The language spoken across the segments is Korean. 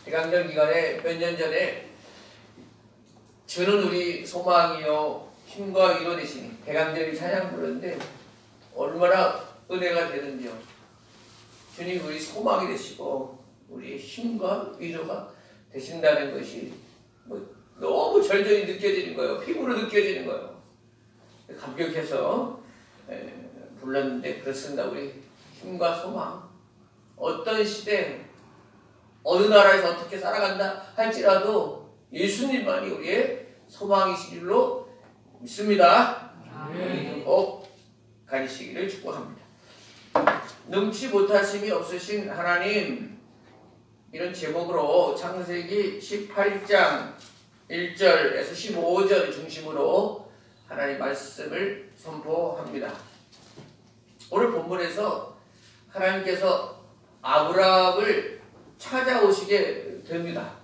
대강절 기간에 몇 년 전에 주는 우리 소망이요 힘과 위로 되시니 대강절이 찬양 부르는데 얼마나 은혜가 되는지요. 주님 우리 소망이 되시고 우리의 힘과 위로가 되신다는 것이 너무 절절히 느껴지는 거예요. 피부로 느껴지는 거예요. 감격해서 불렀는데 그렇습니다. 우리 힘과 소망, 어떤 시대 어느 나라에서 어떻게 살아간다 할지라도 예수님만이 우리의 소망이신 줄로 믿습니다. 꼭 가리시기를 축복합니다. 능치 못하심이 없으신 하나님, 이런 제목으로 창세기 18장 1절에서 15절을 중심으로 하나님 말씀을 선포합니다. 오늘 본문에서 하나님께서 아브라함을 찾아오시게 됩니다.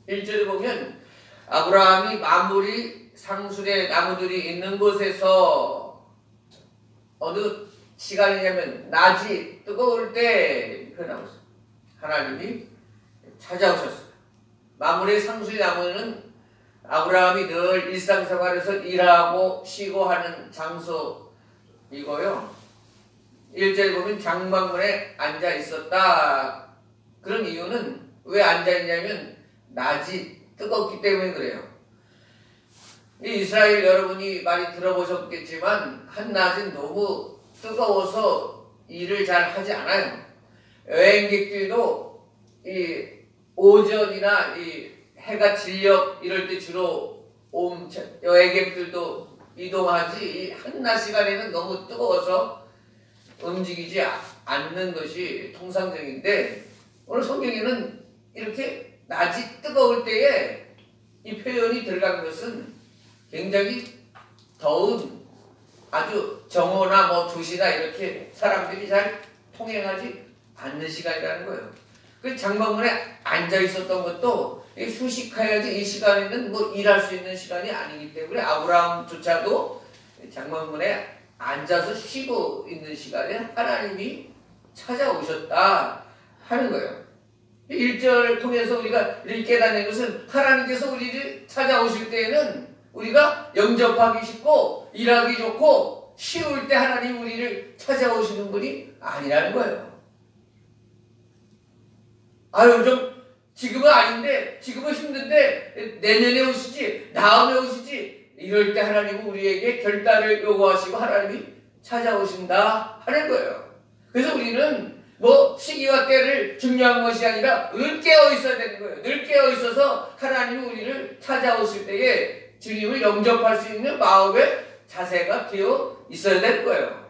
1절에 보면 아브라함이 만물이 상술의 나무들이 있는 곳에서 어느 시간이냐면 낮이 뜨거울 때 표현하고 있어요. 하나님이 찾아오셨어요. 만물의 상술의 나무는 아브라함이 늘 일상생활에서 일하고 쉬고 하는 장소이고요. 1절에 보면 장막문에 앉아 있었다. 그런 이유는 왜 앉아 있냐면 낮이 뜨겁기 때문에 그래요. 이스라엘 여러분이 많이 들어보셨겠지만 한낮은 너무 뜨거워서 일을 잘 하지 않아요. 여행객들도 이 오전이나 이 해가 진력 이럴 때 주로 여행객들도 이동하지, 이 한낮 시간에는 너무 뜨거워서 움직이지 않는 것이 통상적인데, 오늘 성경에는 이렇게 낮이 뜨거울 때에 이 표현이 들어간 것은 굉장히 더운 아주 정오나 조시나 이렇게 사람들이 잘 통행하지 않는 시간이라는 거예요. 그 장막문에 앉아 있었던 것도 휴식해야지, 이 시간에는 일할 수 있는 시간이 아니기 때문에 아브라함조차도 장막문에 앉아서 쉬고 있는 시간에 하나님이 찾아오셨다 하는 거예요. 1절을 통해서 우리가 이렇게 깨닫는 것은 하나님께서 우리를 찾아오실 때에는 우리가 영접하기 쉽고 일하기 좋고 쉬울 때 하나님 우리를 찾아오시는 분이 아니라는 거예요. 지금은 아닌데, 지금은 힘든데 내년에 오시지, 다음에 오시지, 이럴 때 하나님은 우리에게 결단을 요구하시고 하나님이 찾아오신다 하는 거예요. 그래서 우리는 시기와 때를 중요한 것이 아니라 늘 깨어 있어야 되는 거예요. 늘 깨어 있어서 하나님이 우리를 찾아오실 때에 주님을 영접할 수 있는 마음의 자세가 되어 있어야 되는 거예요.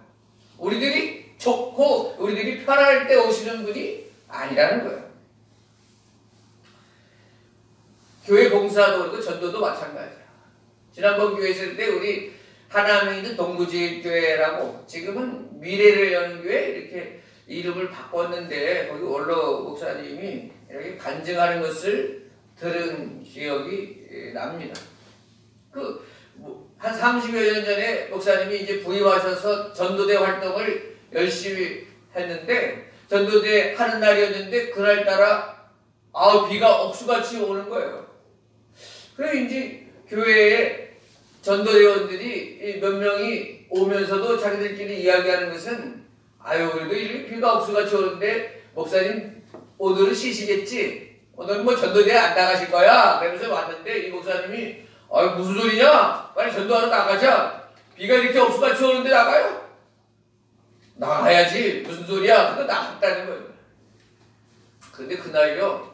우리들이 좋고 우리들이 편할 때 오시는 분이 아니라는 거예요. 교회 봉사도 그렇고 전도도 마찬가지야. 지난번 교회 있을 때 우리 하나님에 있는 동부제일교회라고, 지금은 미래를 여는 교회 이렇게 이름을 바꿨는데, 거기 원로 목사님이 이렇게 간증하는 것을 들은 기억이 납니다. 한 30여 년 전에 목사님이 이제 부임하셔서 전도대 활동을 열심히 했는데, 전도대 하는 날이었는데 그날따라 비가 억수같이 오는 거예요. 그래서 이제 교회에 전도대원들이 몇 명이 오면서도 자기들끼리 이야기하는 것은, 그래도 이렇게 비가 억수같이 오는데 목사님 오늘은 쉬시겠지? 오늘 전도대에 안 나가실 거야? 그러면서 왔는데 이 목사님이 무슨 소리냐? 빨리 전도하러 나가자. 비가 이렇게 억수같이 오는데 나가요? 나가야지. 무슨 소리야? 그거 나갔다는 거예요. 그런데 그날요,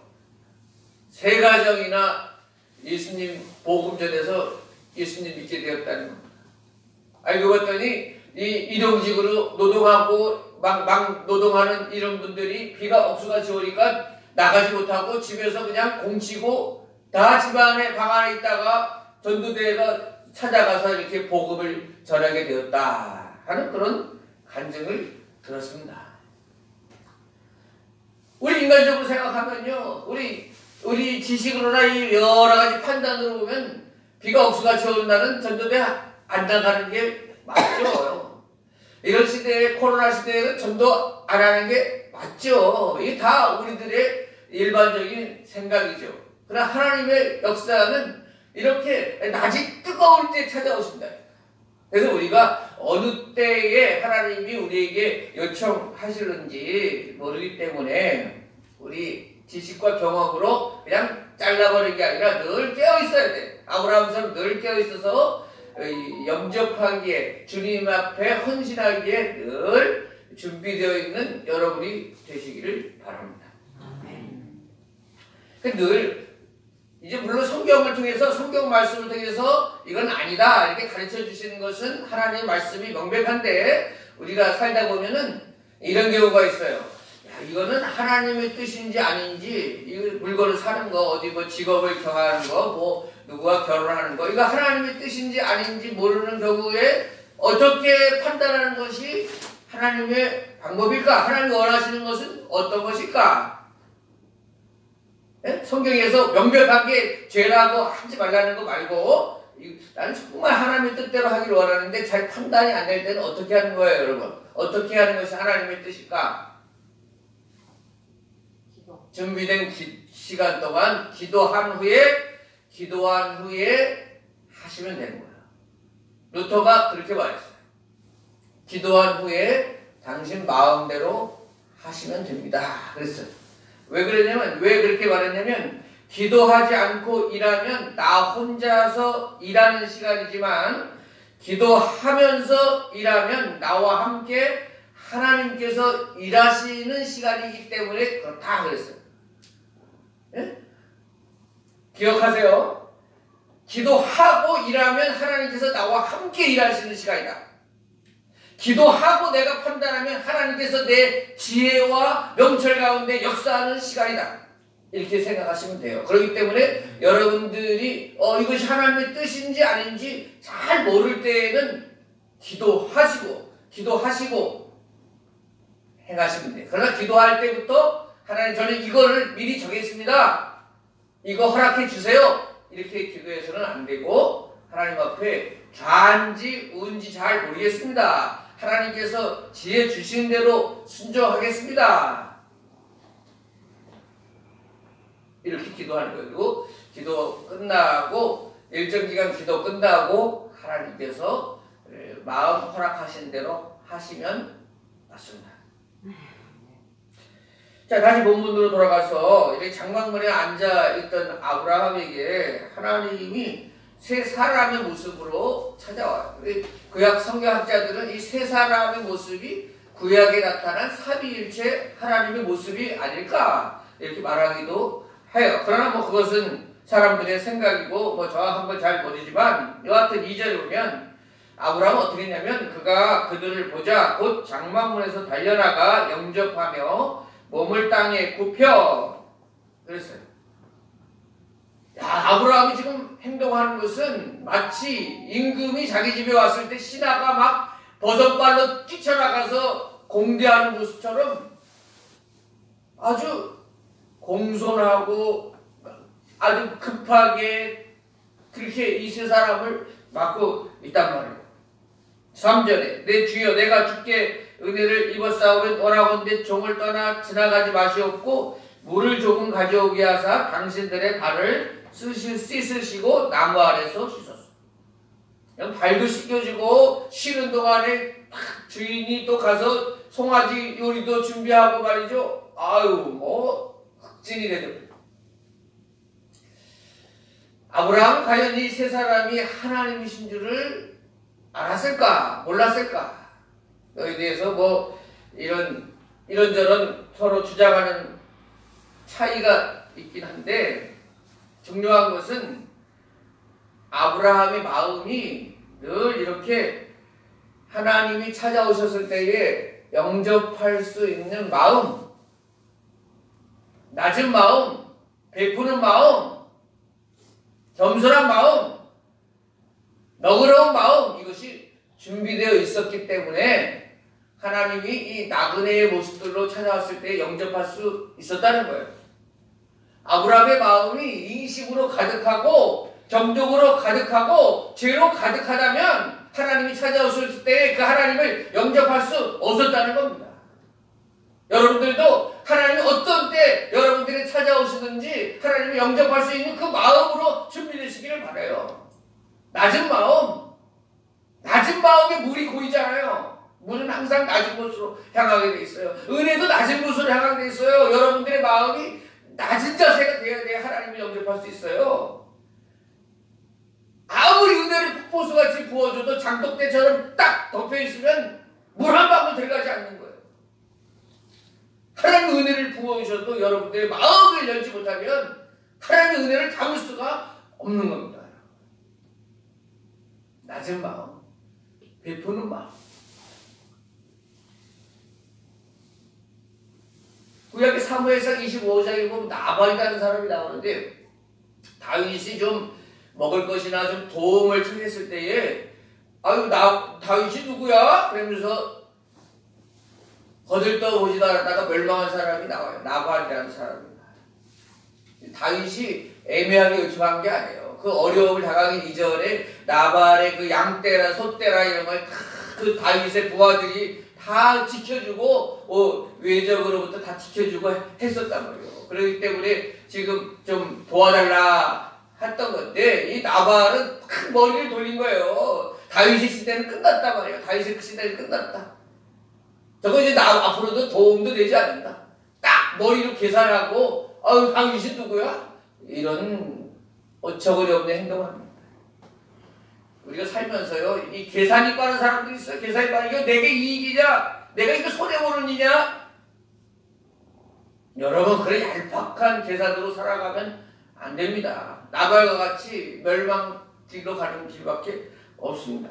3가정이나 예수님 복음 전해서 예수님 믿게 되었다는 겁니다. 알고 봤더니 이 일용직으로 노동하고 막 노동하는 이런 분들이 비가 억수같이 오니까 나가지 못하고 집에서 그냥 공치고 다 집안에 방 안에 있다가 전도대회가 찾아가서 이렇게 복음을 전하게 되었다 하는 그런 간증을 들었습니다. 우리 인간적으로 생각하면요, 우리 지식으로나 이 여러 가지 판단으로 보면 비가 억수같이 오는 날은 전도대 안 나가는 게 맞죠. 이런 시대에, 코로나 시대에는 전도 안 하는 게 맞죠. 이게 다 우리들의 일반적인 생각이죠. 그러나 하나님의 역사는 이렇게 낮이 뜨거울 때 찾아오신다. 그래서 우리가 어느 때에 하나님이 우리에게 요청하시는지 모르기 때문에 우리 지식과 경험으로 그냥 잘라버리는 게 아니라 늘 깨어 있어야 돼. 아브라함처럼 늘 깨어 있어서 영접하기에, 주님 앞에 헌신하기에 늘 준비되어 있는 여러분이 되시기를 바랍니다. 늘 이제 물론 성경을 통해서, 성경 말씀을 통해서 이건 아니다 이렇게 가르쳐 주시는 것은 하나님의 말씀이 명백한데, 우리가 살다 보면은 이런 경우가 있어요. 야, 이거는 하나님의 뜻인지 아닌지, 이 물건을 사는 거, 어디 뭐 직업을 정하는 거, 뭐 누구와 결혼하는 거, 이거 하나님의 뜻인지 아닌지 모르는 경우에 어떻게 판단하는 것이 하나님의 방법일까? 하나님이 원하시는 것은 어떤 것일까? 네? 성경에서 명백하게 죄라고 하지 말라는 거 말고, 나는 정말 하나님의 뜻대로 하기를 원하는데 잘 판단이 안 될 때는 어떻게 하는 거예요, 여러분? 어떻게 하는 것이 하나님의 뜻일까? 준비된 시간 동안 기도한 후에 하시면 되는 거예요. 루터가 그렇게 말했어요. 기도한 후에 당신 마음대로 하시면 됩니다. 그랬어요. 왜 그렇게 말했냐면, 기도하지 않고 일하면 나 혼자서 일하는 시간이지만, 기도하면서 일하면 나와 함께 하나님께서 일하시는 시간이기 때문에 그렇다 그랬어요. 예? 기억하세요. 기도하고 일하면 하나님께서 나와 함께 일하시는 시간이다. 기도하고 내가 판단하면 하나님께서 내 지혜와 명철 가운데 역사하는 시간이다. 이렇게 생각하시면 돼요. 그렇기 때문에 여러분들이 이것이 하나님의 뜻인지 아닌지 잘 모를 때에는 기도하시고 행하시면 돼요. 그러나 기도할 때부터 하나님, 저는 이거를 미리 정했습니다. 이거 허락해 주세요. 이렇게 기도해서는 안 되고, 하나님 앞에 좌인지 우인지 잘 모르겠습니다. 하나님께서 지혜 주신 대로 순종하겠습니다. 이렇게 기도하는 거예요. 그리고 기도 끝나고, 일정 기간 기도 끝나고 하나님께서 마음 허락하신 대로 하시면 맞습니다. 자, 다시 본문으로 돌아가서 이렇게 장막문에 앉아있던 아브라함에게 하나님이 세 사람의 모습으로 찾아와요. 구약 성경학자들은 이 세 사람의 모습이 구약에 나타난 삼위일체 하나님의 모습이 아닐까 이렇게 말하기도 해요. 그러나 뭐 그것은 사람들의 생각이고 뭐 정확한 건 잘 모르지만, 여하튼 2절에 보면 아브라함은 어떻게 했냐면, 그가 그들을 보자 곧 장막문에서 달려나가 영접하며 몸을 땅에 굽혀 그랬어요. 야, 아브라함이 지금 행동하는 것은 마치 임금이 자기 집에 왔을 때 신하가 막 버선발로 뛰쳐나가서 공대하는 모습처럼 아주 공손하고 아주 급하게 그렇게 이 세 사람을 맞고 있단 말이에요. 3절에 내 주여, 내가 주께 은혜를 입었사오면 원하건대 종을 떠나 지나가지 마시옵고 물을 조금 가져오게 하사 당신들의 발을 씻으시고 나무 아래서 씻었어. 그냥 발도 씻겨주고 쉬는 동안에 주인이 또 가서 송아지 요리도 준비하고 말이죠. 아유, 뭐 흑진이 되죠. 아브라함은 과연 이 세 사람이 하나님이신 줄을 알았을까 몰랐을까? 여기에 대해서 뭐 이런저런 서로 주장하는 차이가 있긴 한데, 중요한 것은 아브라함의 마음이 늘 이렇게 하나님이 찾아오셨을 때에 영접할 수 있는 마음, 낮은 마음, 베푸는 마음, 겸손한 마음, 너그러운 마음, 이것이 준비되어 있었기 때문에 하나님이 이 나그네의 모습들로 찾아왔을 때 영접할 수 있었다는 거예요. 아브라함의 마음이 인식으로 가득하고 정욕으로 가득하고 죄로 가득하다면, 하나님이 찾아오실 때 그 하나님을 영접할 수 없었다는 겁니다. 여러분들도 하나님이 어떤 때 여러분들이 찾아오시든지 하나님을 영접할 수 있는 그 마음으로 준비되시기를 바라요. 낮은 마음에 물이 고이잖아요. 물은 항상 낮은 곳으로 향하게 돼 있어요. 은혜도 낮은 곳으로 향하게 돼 있어요. 여러분들의 마음이 낮은 자세가 돼야 하나님을 영접할 수 있어요. 아무리 은혜를 폭포수같이 부어줘도 장독대처럼 딱 덮여있으면 물 한 방울 들어가지 않는 거예요. 하나님의 은혜를 부어주셔도 여러분들의 마음을 열지 못하면 하나님의 은혜를 담을 수가 없는 겁니다. 낮은 마음, 베푸는 마음. 구약의 사무엘상 25장에 보면 나발이라는 사람이 나오는데 다윗이 좀 먹을 것이나 좀 도움을 청했을 때에 아유 다윗이 누구야? 그러면서 거들떠보지도 않았다가 멸망한 사람이 나와요. 나발이라는 사람입니다. 다윗이 애매하게 요청한 게 아니에요. 그 어려움을 당하기 이전에 나발의 그 양떼라 소떼라 이런 걸 그 다윗의 부하들이 다 지켜주고 외적으로부터 다 지켜주고 했었단 말이에요. 그렇기 때문에 지금 좀 도와달라 했던 건데 이 나발은 큰 머리를 돌린 거예요. 다윗의 시대는 끝났단 말이에요. 다윗의 시대는 끝났다. 저거 이제 앞으로도 도움도 되지 않는다. 딱 머리로 계산하고 다윗이 누구야? 이런 어처구니 없는 행동을 합니다. 우리가 살면서요 이 계산이 빠른 사람들이 있어요. 계산이 빠른 이거 내게 이익이냐? 내가 이거 손해보는 일이냐? 여러분 그런 얄팍한 계산으로 살아가면 안 됩니다. 나발과 같이 멸망길로 가는 길밖에 없습니다.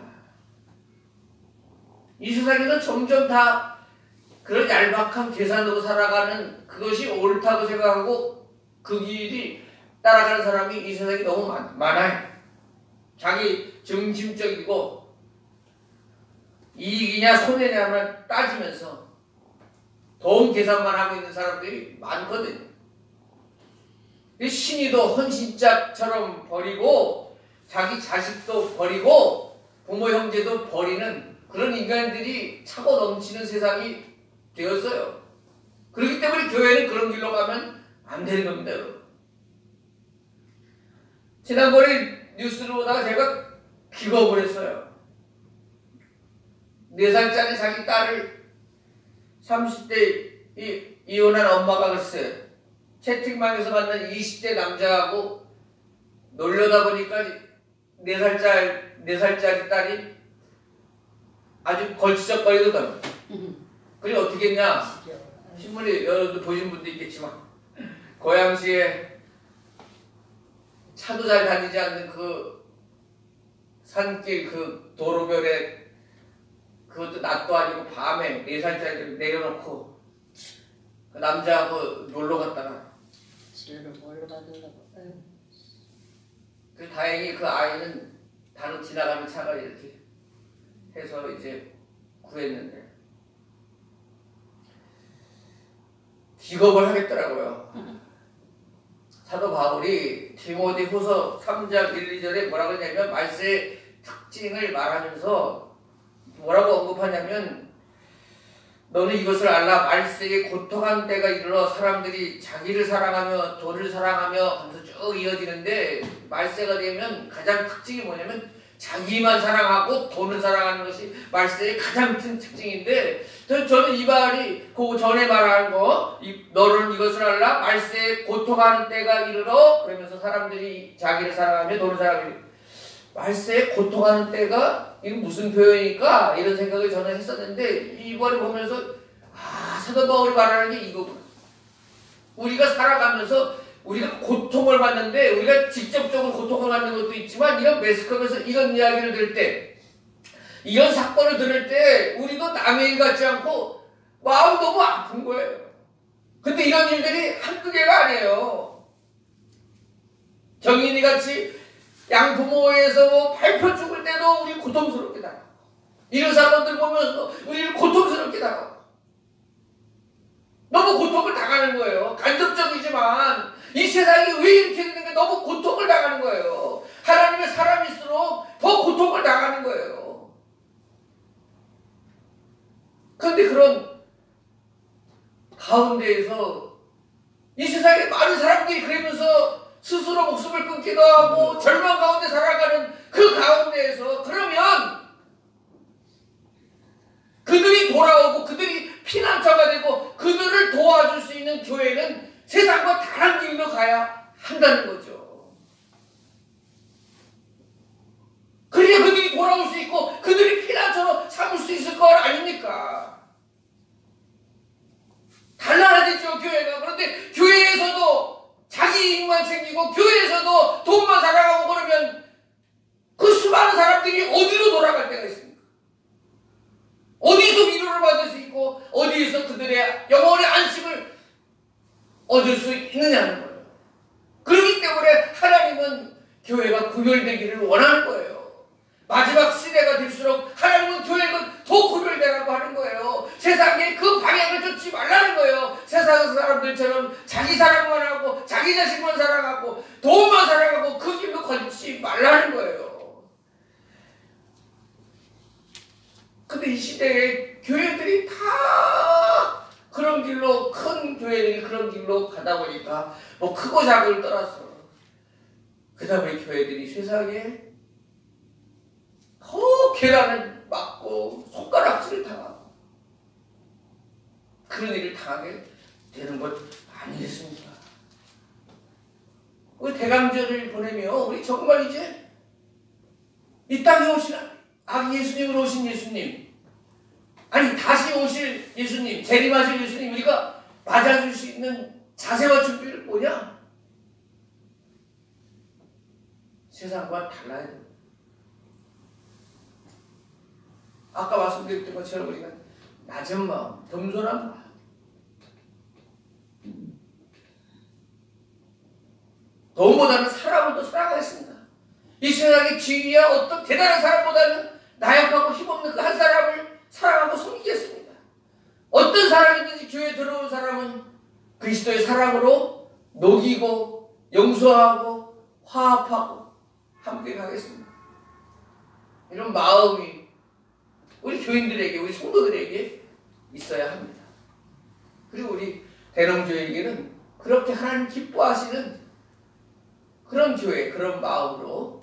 이 세상에는 점점 다 그런 얄팍한 계산으로 살아가는 그것이 옳다고 생각하고 그 길이 따라가는 사람이 이 세상에 너무 많아요. 자기 중심적이고 이익이냐 손해냐만 따지면서 도움 계산만 하고 있는 사람들이 많거든요. 신의도 헌신자처럼 버리고 자기 자식도 버리고 부모 형제도 버리는 그런 인간들이 차고 넘치는 세상이 되었어요. 그렇기 때문에 교회는 그런 길로 가면 안 되는 겁니다. 여러분. 지난번에 뉴스를 보다가 제가 기겁을 했어요. 4살짜리 자기 딸을 30대 이혼한 엄마가 글쎄 채팅방에서 만난 20대 남자하고 놀려다 보니까 4살짜리 딸이 아주 걸치적거리거든. 그래 어떻게 했냐? 신문에 여러분들 보신 분도 있겠지만 고양시에 차도 잘 다니지 않는 그 산길 그 도로변에 그것도 낮도 아니고 밤에 4살짜리를 내려놓고 그 남자하고 놀러 갔다가 치료를 뭘로 받으려고? 그 다행히 그 아이는 다른 지나가는 차가 이렇게 해서 이제 구했는데 기겁을 하겠더라고요. 사도 바울이 디모데 후서 3장 1, 2절에 뭐라고 했냐면 말세의 특징을 말하면서 뭐라고 언급하냐면 너는 이것을 알라. 말세에 고통한 때가 이르러 사람들이 자기를 사랑하며 돈을 사랑하며 하면서 쭉 이어지는데 말세가 되면 가장 특징이 뭐냐면 자기만 사랑하고 돈을 사랑하는 것이 말세의 가장 큰 특징인데 저는 이 말이 그 전에 말한 거 너는 이것을 알라. 말세에 고통하는 때가 이르러 그러면서 사람들이 자기를 사랑하며 돈을 사랑하며 말세에 고통하는 때가 이게 무슨 표현일까? 이런 생각을 저는 했었는데 이번에 보면서 사도 바울이 말하는 게 이거구나. 우리가 살아가면서 우리가 고통을 받는데 우리가 직접적으로 고통을 받는 것도 있지만 이런 매스컴에서 이런 이야기를 들을 때 이런 사건을 들을 때 우리도 남의 일 같지 않고 마음이 너무 아픈 거예요. 근데 이런 일들이 한두 개가 아니에요. 정인이 같이 양부모에서 뭐 발표 죽을 때도 우리 고통스럽게 당하고 이런 사람들 보면서 우리를 고통스럽게 당하고 너무 고통을 당하는 거예요. 간접적이지만 이 세상이 왜 이렇게 되는 게 너무 고통을 당하는 거예요. 하나님의 사람일수록 더 고통을 당하는 거예요. 그런데 그런 가운데에서 이 세상에 많은 사람들이 그러면서 스스로 목숨을 끊기도 하고 절망 가운데 살아가는 그 가운데에서 그러면 그들이 돌아오고 그들이 피난처가 되고 그들을 도와줄 수 있는 교회는 세상과 다른 길로 가야 한다는 거죠. 그래야 그들이 돌아올 수 있고 그들이 피난처로 삼을 수 있을 것 아닙니까? 달라야 되죠, 교회가. 그런데 교회에서도 자기 이익만 챙기고 교회에서도 돈만 살아가고 그러면 그 수많은 사람들이 어디로 돌아갈 때가 있습니까? 어디서 위로를 받을 수 있고 어디에서 그들의 영혼의 안식을 얻을 수 있느냐는 거예요. 그렇기 때문에 하나님은 교회가 구별되기를 원하는 거예요. 마지막 시대가 될수록 하나님은 교회가 더 구별되라고 하는 거예요. 세상에 그 방향을 쫓지 말라는 거예요. 세상 사람들처럼 자기 사랑만 하고 자기 자식만 사랑하고 돈만 사랑하고 그 길로 걷지 말라는 거예요. 근데 이 시대에 교회들이 다 그런 길로, 큰 교회들이 그런 길로 가다 보니까 뭐 크고 작을 떠나서 그 다음에 교회들이 세상에 더 계란을 맞고 손가락질을 당하고 그런 일을 당하게 되는 것 아니겠습니까? 우리 대강절을 보내며 우리 정말 이제 이 땅에 오신 아기 예수님으로 오신 예수님, 아니 다시 오실 예수님, 재림하실 예수님 우리가 맞아줄 수 있는 자세와 준비를 뭐냐? 세상과 달라야 됩니다. 아까 말씀드렸던 것처럼 우리가 낮은 마음, 겸손한 마음, 돈보다는 사람을 더 사랑하겠습니다. 이 세상의 지위야 어떤 대단한 사람보다는 나약하고 힘없는 그 한 사람을 사랑하고 섬기겠습니다. 어떤 사람이든지 교회에 들어온 사람은 그리스도의 사랑으로 녹이고 용서하고 화합하고 함께 가겠습니다. 이런 마음이 우리 교인들에게, 우리 성도들에게 있어야 합니다. 그리고 우리 대농교회에게는 그렇게 하나님 기뻐하시는 그런 교회, 그런 마음으로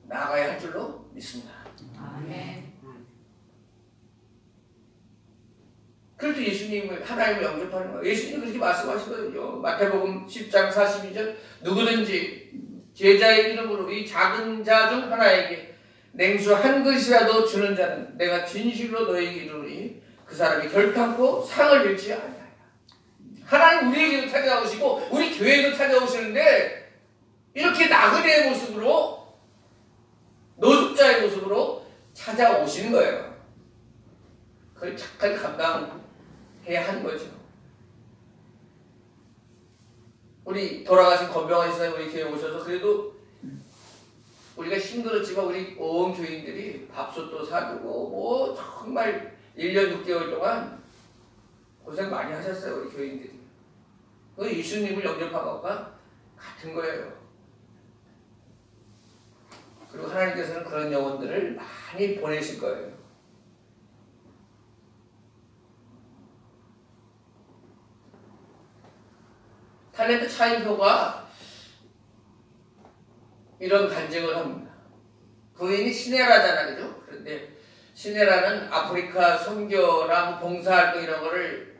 나아가야 할 줄로 믿습니다. 아멘. 그래도 예수님을, 하나님을 영접하는 거예요. 예수님이 그렇게 말씀하시거든요. 마태복음 10장 42절 누구든지 제자의 이름으로 이 작은 자 중 하나에게 냉수 한 그릇이라도 주는 자는 내가 진실로 너에게 이르노니 그 사람이 결탄코 상을 잃지 아니하리라. 하나님 우리에게도 찾아오시고 우리 교회에도 찾아오시는데 이렇게 나그네의 모습으로, 노숙자의 모습으로 찾아오시는 거예요. 그걸 착하게 감당해야 하는 거죠. 우리 돌아가신 건병환 시사님 우리 교회에 오셔서 그래도 우리가 힘들었지만 우리 온 교인들이 밥솥도 사주고 뭐 정말 1년 6개월 동안 고생 많이 하셨어요. 우리 교인들이. 그 예수님을 영접한 것과 같은 거예요. 그리고 하나님께서는 그런 영혼들을 많이 보내실 거예요. 탤런트 차인표가 이런 간증을 합니다. 부인이 시네라잖아, 그죠? 그런데 시네라는 아프리카 선교랑 봉사활동 이런 거를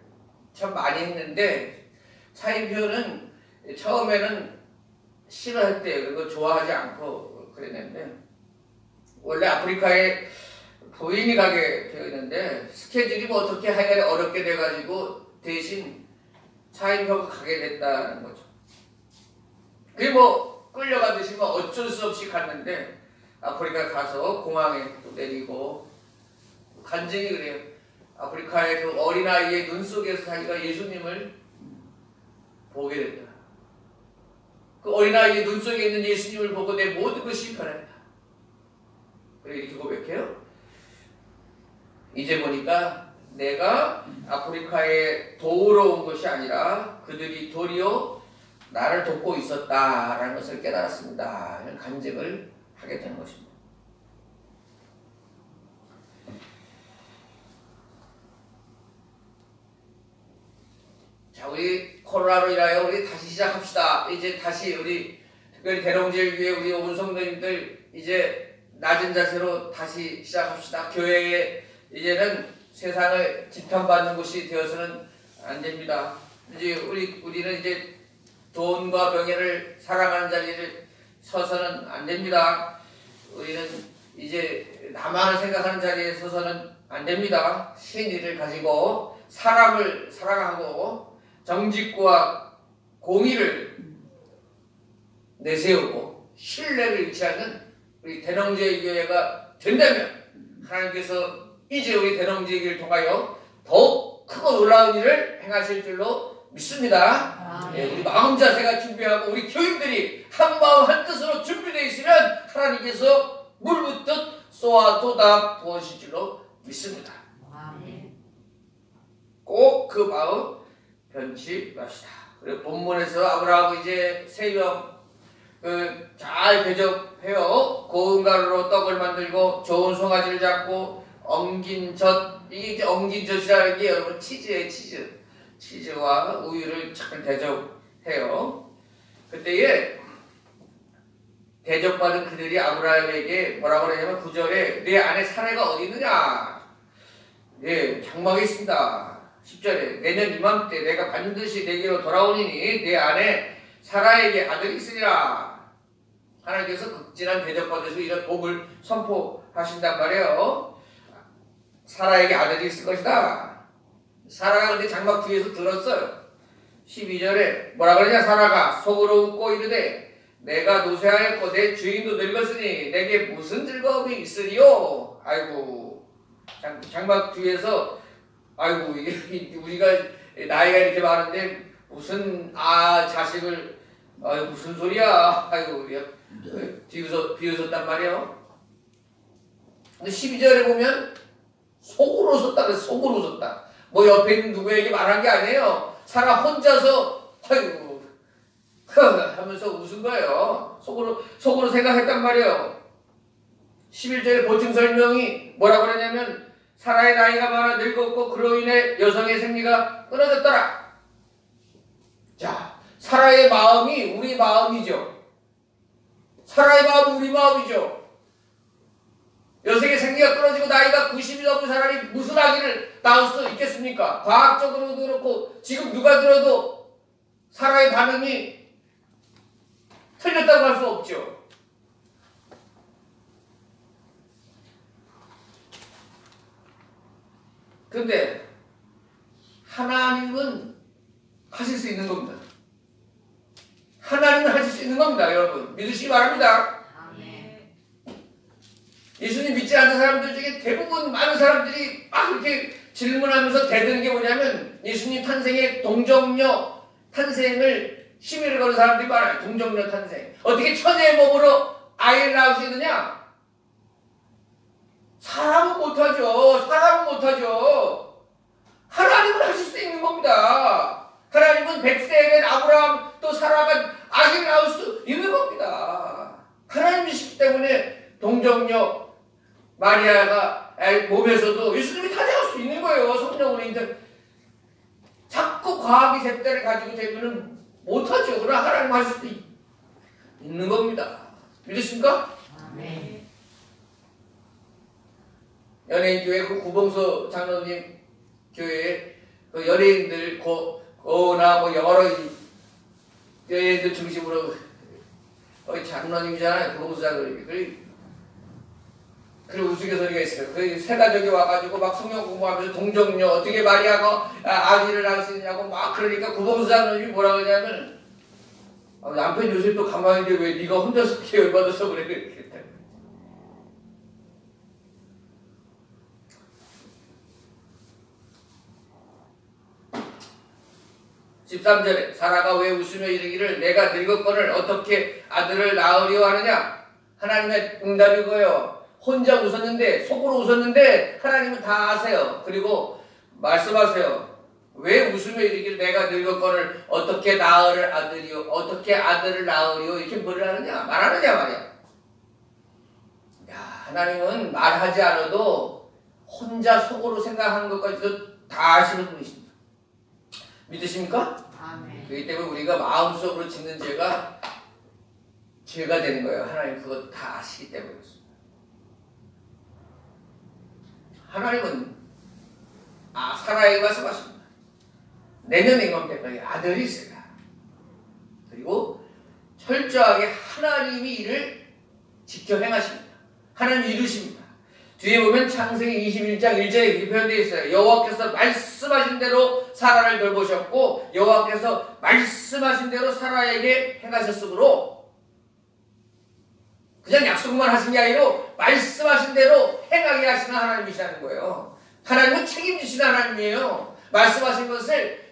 참 많이 했는데 차인표는 처음에는 싫어했대요. 그거 좋아하지 않고 그랬는데 원래 아프리카에 부인이 가게 되어 있는데 스케줄이 뭐 어떻게 하기가 어렵게 돼가지고 대신 차인표가 가게 됐다는 거죠. 그게 뭐 끌려가듯이 뭐 어쩔 수 없이 갔는데 아프리카 가서 공항에 또 내리고 간증이 그래요. 아프리카의 그 어린아이의 눈 속에서 자기가 예수님을 보게 됐다. 그 어린아이의 눈 속에 있는 예수님을 보고 내 모든 것이 변했다. 그리고 이렇게 고백해요. 이제 보니까 내가 아프리카에 도우러 온 것이 아니라 그들이 도리어 나를 돕고 있었다라는 것을 깨달았습니다. 이런 간증을 하게 되는 것입니다. 우리 코로나로 인하여 우리 다시 시작합시다. 이제 다시 우리 특별히 대농제를 위해 우리 온 성도님들 이제 낮은 자세로 다시 시작합시다. 교회에 이제는 세상을 지탄받는 곳이 되어서는 안 됩니다. 이제 우리는 이제 돈과 명예를 사랑하는 자리를 서서는 안 됩니다. 우리는 이제 나만을 생각하는 자리에 서서는 안 됩니다. 신의를 가지고 사람을 사랑하고 정직과 공의를 내세우고 신뢰를 유치하는 우리 대농제의 교회가 된다면 하나님께서 이제 우리 대농제의 교회를 통하여 더욱 크고 놀라운 일을 행하실 줄로 믿습니다. 예, 우리 마음 자세가 준비하고 우리 교인들이 한 마음 한 뜻으로 준비되어 있으면 하나님께서 물 붓듯 쏘아 쏟아 부으실 줄로 믿습니다. 꼭 그 마음 변치 맙시다. 그리고 본문에서 아브라함이 이제 세명 잘 대접해요. 고운 가루로 떡을 만들고 좋은 송아지를 잡고 엉긴 젖, 이게 이제 엉긴 젖이라는 게 여러분 치즈예요. 치즈와 우유를 잘 대접해요. 그때에 대접받은 그들이 아브라함에게 뭐라고 그러냐면 9절에 내 아내 사례가 어디 있느냐? 네, 장막에 있습니다. 10절에 내년 이맘때 내가 반드시 내게로 돌아오니니 내 아내 사라에게 아들이 있으리라. 하나님께서 극진한 대접받으시고 이런 복을 선포하신단 말이에요. 사라에게 아들이 있을 것이다. 사라가 근데 장막 뒤에서 들었어요. 12절에 뭐라 그러냐? 사라가 속으로 웃고 이르되 내가 노쇠하였고 내 주인도 늙었으니 내게 무슨 즐거움이 있으리요? 아이고, 장막 뒤에서 아이고, 이게 우리가 나이가 이렇게 많은데 무슨 자식을 무슨 소리야? 아이고, 비웃었단 말이에요. 근데 12절에 보면 속으로 웃었다 그래서 속으로 웃었다. 뭐 옆에 있는 누구에게 말한 게 아니에요. 사람 혼자서 아이고 하면서 웃은 거예요. 속으로 생각했단 말이에요. 11절에 보충 설명이 뭐라고 그러냐면 사라의 나이가 많아 늙었고 그로 인해 여성의 생리가 끊어졌더라. 자, 사라의 마음이 우리 마음이죠. 사라의 마음이 우리 마음이죠. 여성의 생리가 끊어지고 나이가 90이 넘은 사람이 무슨 아기를 낳을 수 있겠습니까? 과학적으로도 그렇고 지금 누가 들어도 사라의 반응이 틀렸다고 할 수 없죠. 근데 하나님은 하실 수 있는 겁니다. 하나님은 하실 수 있는 겁니다. 여러분 믿으시기 바랍니다. 예수님 믿지 않는 사람들 중에 대부분 많은 사람들이 막 이렇게 질문하면서 대드는 게 뭐냐면 예수님 탄생의 동정녀 탄생을 시비를 거는 사람들이 많아요. 동정녀 탄생. 어떻게 천의 몸으로 아이를 낳을 수 있느냐? 사람은 못하죠. 사람은 못하죠. 하나님은 하실 수 있는 겁니다. 하나님은 100세에 된 아브라함 또 사라가 아기를 낳을 수 있는 겁니다. 하나님이시기 때문에 동정녀 마리아가 몸에서도 예수님이 탄생할 수 있는 거예요. 성령으로 인정. 자꾸 과학의 잣대를 가지고 되면은 못하죠. 그러나 하나님 하실 수 있는 겁니다. 믿으십니까? 아멘. 연예인교회 그 구봉서 장로님 교회에 그 연예인들 고나 뭐 여러 연예인들 중심으로 거의 장로님이잖아요. 구봉서 장로님. 그리고 우스갯소리가 있어요. 그 세 가족이 와가지고 막 성경 공부하면서 동정녀 어떻게 마리아가 아기를 낳을 수 있냐고 막 그러니까 구봉서 장로님이 뭐라 그러냐면 남편 요새 또 가만히 있는데 왜 네가 혼자서 계열받아서 그래. 13절에 사라가 왜 웃으며 이르기를 내가 늙었거늘 어떻게 아들을 낳으려 하느냐? 하나님의 응답이고요. 혼자 웃었는데 속으로 웃었는데 하나님은 다 아세요. 그리고 말씀하세요. 왜 웃으며 이르기를 내가 늙었거늘 어떻게 어떻게 아들을 낳으리요? 이렇게 뭐를 하느냐? 말하느냐 말이야. 야, 하나님은 말하지 않아도 혼자 속으로 생각하는 것까지도 다 아시는 분이십니다. 믿으십니까? 아멘. 그렇기 때문에 우리가 마음속으로 짓는 죄가 죄가 되는 거예요. 하나님 그거 다 아시기 때문에 그렇습니다. 하나님은 사라에게 말씀하십니다. 내년 임금 때까지 아들이 있으리라. 그리고 철저하게 하나님이 이를 지켜 행하십니다. 하나님 이루십니다. 뒤에 보면 창세기 21장 1절에 이렇게 표현되어 있어요. 여호와께서 말씀하신 대로 사라를 돌보셨고 여호와께서 말씀하신 대로 사라에게 행하셨으므로 그냥 약속만 하신 게 아니라 말씀하신 대로 행하게 하시는 하나님이시라는 거예요. 하나님은 책임지시는 하나님이에요. 말씀하신 것을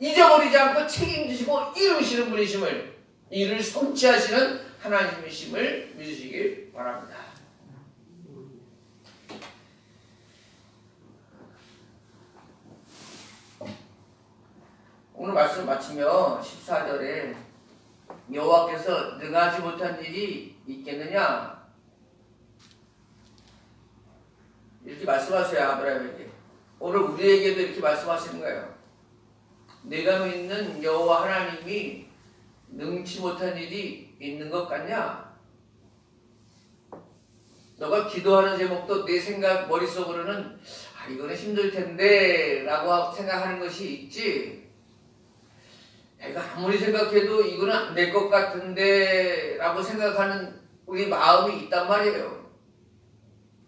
잊어버리지 않고 책임지시고 이루시는 분이심을, 이를 성취하시는 하나님이심을 믿으시길 바랍니다. 오늘 말씀 마치며 14절에 여호와께서 능하지 못한 일이 있겠느냐 이렇게 말씀하세요. 아브라함에게. 오늘 우리에게도 이렇게 말씀하시는 거예요. 내가 믿는 여호와 하나님이 능치 못한 일이 있는 것 같냐? 너가 기도하는 제목도 내 생각 머릿속으로는 이거는 힘들 텐데 라고 생각하는 것이 있지, 내가 아무리 생각해도 이거는 안 될 것 같은데 라고 생각하는 우리 마음이 있단 말이에요.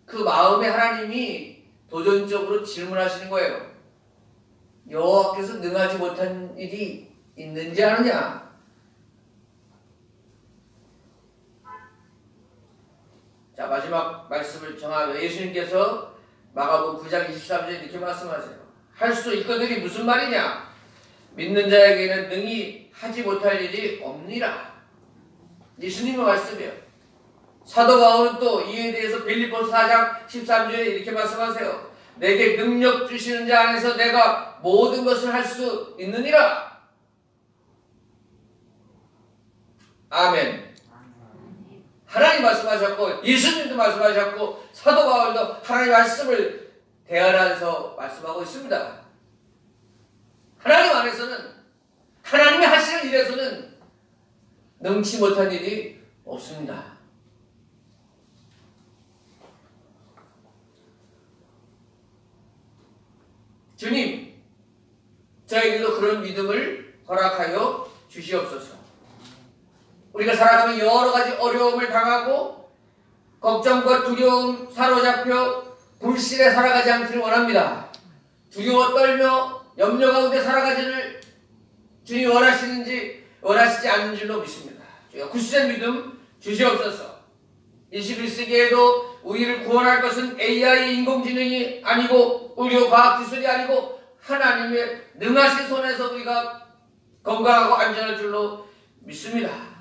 그 마음에 하나님이 도전적으로 질문하시는 거예요. 여호와께서 능하지 못한 일이 있는지 아느냐? 자, 마지막 말씀을 정하면 예수님께서 마가복음 9장 23절에 이렇게 말씀하세요. 할 수 있거든이 무슨 말이냐? 믿는 자에게는 능히 하지 못할 일이 없니라. 예수님의 말씀이에요. 사도 바울은 또 이에 대해서 빌립보서 4장 13절에 이렇게 말씀하세요. 내게 능력 주시는 자 안에서 내가 모든 것을 할 수 있느니라. 아멘. 하나님 말씀하셨고 예수님도 말씀하셨고 사도 바울도 하나님 말씀을 대하면서 말씀하고 있습니다. 하나님 안에서는, 하나님이 하시는 일에서는 능치 못한 일이 없습니다. 주님, 저에게도 그런 믿음을 허락하여 주시옵소서. 우리가 살아가면 여러 가지 어려움을 당하고 걱정과 두려움 사로잡혀 불신에 살아가지 않기를 원합니다. 두려워 떨며 염려 가운데 살아가지를 주님 원하시지 않는 줄로 믿습니다. 주여 굳센 믿음 주시옵소서. 21세기에도 우리를 구원할 것은 AI 인공지능이 아니고 의료 과학기술이 아니고 하나님의 능하신 손에서 우리가 건강하고 안전할 줄로 믿습니다.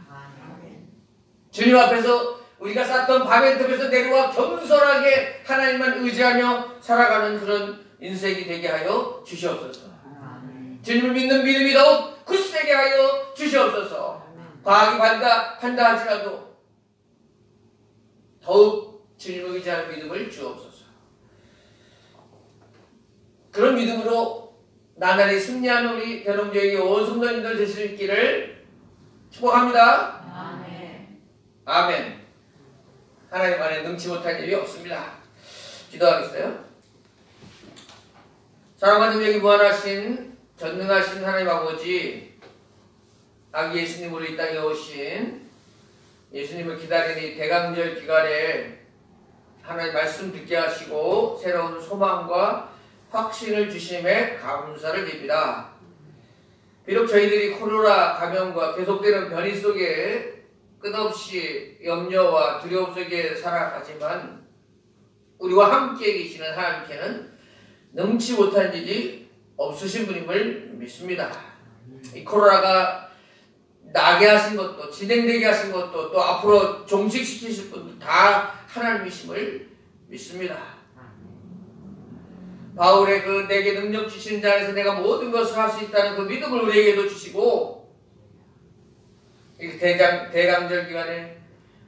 주님 앞에서 우리가 쌓던 바벨탑에서 내려와 겸손하게 하나님만 의지하며 살아가는 그런 인생이 되게 하여 주시옵소서. 주님을 믿는 믿음이 더욱 굳세게 하여 주시옵소서. 과학이 한다 할지라도 더욱 주님을 의지하는 믿음을 주옵소서. 그런 믿음으로 나날이 승리하는 우리 대동교회 온 성도님들 되실 수 있기를 축복합니다. 아멘. 하나님 안에 능치 못할 일이 없습니다. 기도하겠어요? 사랑하는 여기 무한하신 전능하신 하나님 아버지, 아기 예수님으로 이 땅에 오신 예수님을 기다리는 이 대강절 기간에 하나님 말씀 듣게 하시고 새로운 소망과 확신을 주심에 감사를 드립니다. 비록 저희들이 코로나 감염과 계속되는 변이 속에 끝없이 염려와 두려움 속에 살아가지만 우리와 함께 계시는 하나님께는 능치 못한 일이 없으신 분임을 믿습니다. 이 코로나가 나게 하신 것도 진행되게 하신 것도 또 앞으로 종식시키실 분도 다 하나님이심을 믿습니다. 바울의 그 내게 능력 주시는 자에서 내가 모든 것을 할 수 있다는 그 믿음을 우리에게도 주시고 이 대강절 기간에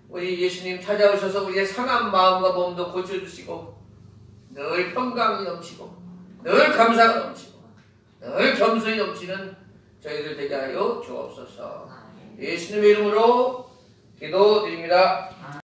우리 예수님 찾아오셔서 우리의 상한 마음과 몸도 고쳐주시고 늘 평강이 넘치고 늘 감사가 넘치고 늘 겸손이 넘치는 저희들 되게 하여 주옵소서. 예수님의 이름으로 기도드립니다.